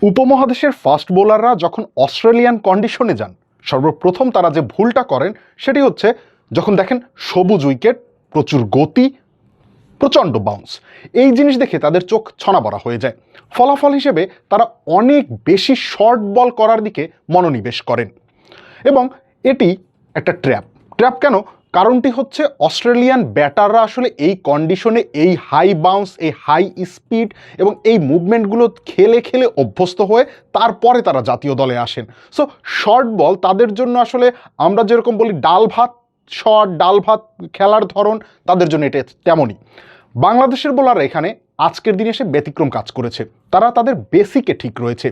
উপমহাদেশের ফাস্ট বোলাররা যখন অস্ট্রেলিয়ান কন্ডিশনে যান সর্বপ্রথম তারা যে ভুলটা করেন সেটি হচ্ছে যখন দেখেন সবুজ উইকেট, প্রচুর গতি, প্রচণ্ড বাউন্স, এই জিনিস দেখে তাদের চোখ ছনাবড়া হয়ে যায়। ফলাফল হিসেবে তারা অনেক বেশি শর্ট বল করার দিকে মনোনিবেশ করেন এবং এটি একটা ট্র্যাপ কেন? কারণটি হচ্ছে অস্ট্রেলিয়ান ব্যাটাররা আসলে এই কন্ডিশনে এই হাই বাউন্স, এই হাই স্পিড এবং এই মুভমেন্টগুলো খেলে খেলে অভ্যস্ত হয়ে তারপরে তারা জাতীয় দলে আসেন। সো শর্ট বল তাদের জন্য আসলে আমরা যেরকম বলি ডাল ভাত শট, ডাল ভাত খেলার ধরন, তাদের জন্য এটা তেমনই। বাংলাদেশের বোলাররা এখানে আজকের দিনে এসে ব্যতিক্রম কাজ করেছে। তারা তাদের বেসিকে ঠিক রয়েছে।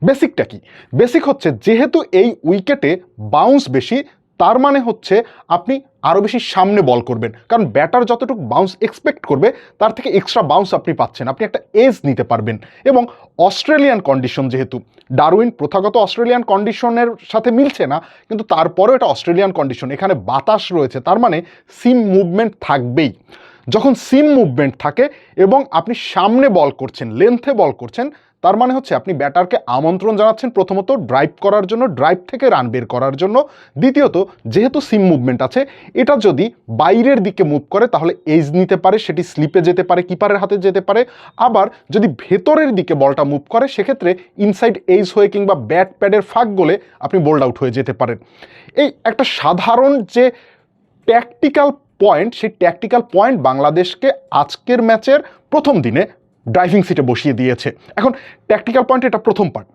বেসিকটা কি? বেসিক হচ্ছে যেহেতু এই উইকেটে বাউন্স বেশি, তার মানে হচ্ছে আপনি আরও বেশি সামনে বল করবেন, কারণ ব্যাটার যতটুকু বাউন্স এক্সপেক্ট করবে তার থেকে এক্সট্রা বাউন্স আপনি পাচ্ছেন, আপনি একটা এজ নিতে পারবেন। এবং অস্ট্রেলিয়ান কন্ডিশন, যেহেতু ডারউইন প্রথাগত অস্ট্রেলিয়ান কন্ডিশনের সাথে মিলছে না, কিন্তু তারপরেও এটা অস্ট্রেলিয়ান কন্ডিশন, এখানে বাতাস রয়েছে, তার মানে সিম মুভমেন্ট থাকবেই। যখন সিম মুভমেন্ট থাকে এবং আপনি সামনে বল করছেন, লেন্থে বল করছেন, তার মানে হচ্ছে আপনি ব্যাটারকে আমন্ত্রণ জানাচ্ছেন প্রথমত ড্রাইভ করার জন্য, ড্রাইভ থেকে রান বের করার জন্য। দ্বিতীয়ত, যেহেতু সিম মুভমেন্ট আছে, এটা যদি বাইরের দিকে মুভ করে তাহলে এজ নিতে পারে, সেটি স্লিপে যেতে পারে, কিপারের হাতে যেতে পারে। আবার যদি ভেতরের দিকে বলটা মুভ করে সেক্ষেত্রে ইনসাইড এজ হয়ে কিংবা ব্যাট প্যাডের ফাঁক গলে আপনি বোল্ড আউট হয়ে যেতে পারেন। এই একটা সাধারণ যে ট্যাকটিক্যাল পয়েন্ট, সেই ট্যাকটিক্যাল পয়েন্ট বাংলাদেশকে আজকের ম্যাচের প্রথম দিনে ড্রাইভিং সিটে বসিয়ে দিয়েছে। এখন ট্যাকটিক্যাল পয়েন্ট এটা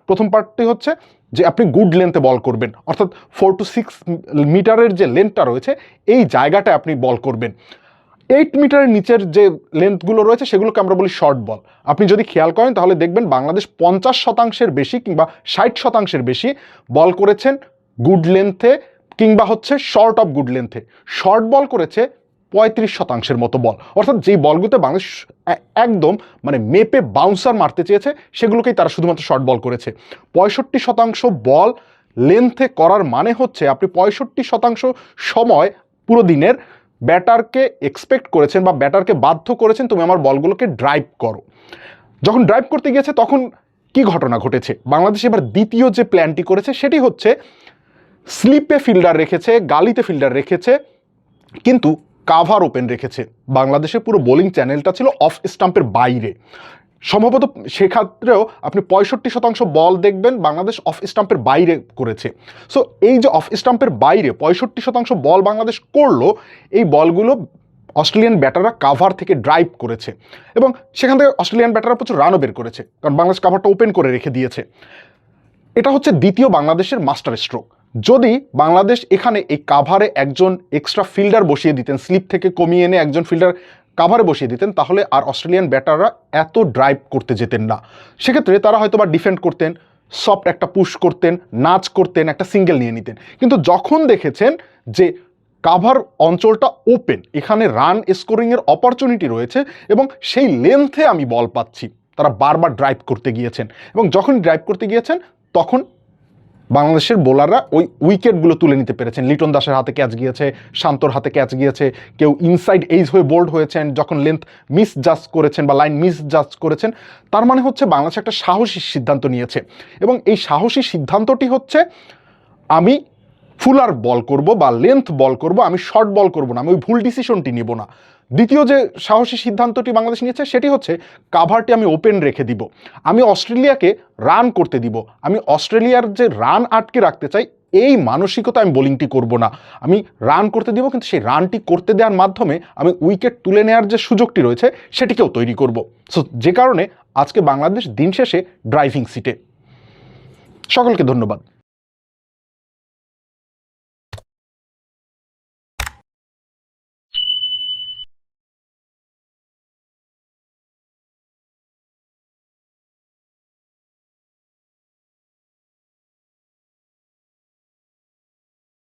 প্রথম পার্টটি হচ্ছে যে আপনি গুড লেন্থে বল করবেন, অর্থাৎ 4 to 6 মিটারের যে লেন্থটা রয়েছে এই জায়গাটায় আপনি বল করবেন। 8 মিটারের নিচের যে লেন্থগুলো রয়েছে সেগুলোকে আমরা বলি শর্ট বল। আপনি যদি খেয়াল করেন তাহলে দেখবেন বাংলাদেশ 50% বেশি কিংবা 60% বেশি বল করেছেন গুড লেন্থে কিংবা হচ্ছে শর্ট অফ গুড লেন্থে। শর্ট বল করেছে 35% মতো বল, অর্থাৎ যেই বলগুলোতে বাংলাদেশ একদম মানে মেপে বাউন্সার মারতে চেয়েছে সেগুলোকেই তারা শুধুমাত্র শর্ট বল করেছে। 65% বল লেন্থে করার মানে হচ্ছে আপনি 65% সময় পুরো দিনের ব্যাটারকে এক্সপেক্ট করেছেন বা ব্যাটারকে বাধ্য করেছেন তুমি আমার বলগুলোকে ড্রাইভ করো। যখন ড্রাইভ করতে গিয়েছে তখন কি ঘটনা ঘটেছে? বাংলাদেশ এবার দ্বিতীয় যে প্ল্যানটি করেছে সেটি হচ্ছে স্লিপে ফিল্ডার রেখেছে, গালিতে ফিল্ডার রেখেছে, কিন্তু কাভার ওপেন রেখেছে। বাংলাদেশের পুরো বোলিং চ্যানেলটা ছিল অফ স্টাম্পের বাইরে। সম্ভবত সেক্ষেত্রেও আপনি 65% বল দেখবেন বাংলাদেশ অফ স্টাম্পের বাইরে করেছে। সো এই যে অফ স্টাম্পের বাইরে 65% বল বাংলাদেশ করলো, এই বলগুলো অস্ট্রেলিয়ান ব্যাটাররা কাভার থেকে ড্রাইভ করেছে এবং সেখান থেকে অস্ট্রেলিয়ান ব্যাটাররা প্রচুর রানও বের করেছে, কারণ বাংলাদেশ কাভারটা ওপেন করে রেখে দিয়েছে। এটা হচ্ছে দ্বিতীয় বাংলাদেশের মাস্টার স্ট্রোক। যদি বাংলাদেশ এখানে এই কাভারে একজন এক্সট্রা ফিল্ডার বসিয়ে দিতেন, স্লিপ থেকে কমিয়ে এনে একজন ফিল্ডার কাভারে বসিয়ে দিতেন, তাহলে আর অস্ট্রেলিয়ান ব্যাটাররা এত ড্রাইভ করতে যেতেন না। সেক্ষেত্রে তারা হয়তো বা ডিফেন্ড করতেন, সফট একটা পুশ করতেন, নাচ করতেন, একটা সিঙ্গেল নিয়ে নিতেন। কিন্তু যখন দেখেছেন যে কাভার অঞ্চলটা ওপেন, এখানে রান স্কোরিংয়ের অপরচুনিটি রয়েছে এবং সেই লেন্থে আমি বল পাচ্ছি, তারা বারবার ড্রাইভ করতে গিয়েছেন এবং যখন ড্রাইভ করতে গিয়েছেন তখন বাংলাদেশের বোলাররা ওই উইকেটগুলো তুলে নিতে পেরেছেন। লিটন দাসের হাতে ক্যাচ গিয়েছে, শান্তর হাতে ক্যাচ গিয়েছে, কেউ ইনসাইড এজ হয়ে বোল্ড হয়েছেন যখন লেন্থ মিস জাজ করেছেন বা লাইন মিস জাজ করেছেন। তার মানে হচ্ছে বাংলাদেশ একটা সাহসী সিদ্ধান্ত নিয়েছে এবং এই সাহসী সিদ্ধান্তটি হচ্ছে আমি ফুলার বল করব বা লেন্থ বল করব, আমি শর্ট বল করব না, আমি ওই ভুল ডিসিশনটি নেব না। দ্বিতীয় যে সাহসী সিদ্ধান্তটি বাংলাদেশ নিয়েছে সেটি হচ্ছে কাভারটি আমি ওপেন রেখে দিব, আমি অস্ট্রেলিয়াকে রান করতে দিব, আমি অস্ট্রেলিয়ার যে রান আটকে রাখতে চাই এই মানসিকতা আমি বোলিংটি করব না, আমি রান করতে দিব, কিন্তু সেই রানটি করতে দেওয়ার মাধ্যমে আমি উইকেট তুলে নেওয়ার যে সুযোগটি রয়েছে সেটিকেও তৈরি করব। সো যে কারণে আজকে বাংলাদেশ দিন শেষে ড্রাইভিং সিটে। সকলকে ধন্যবাদ।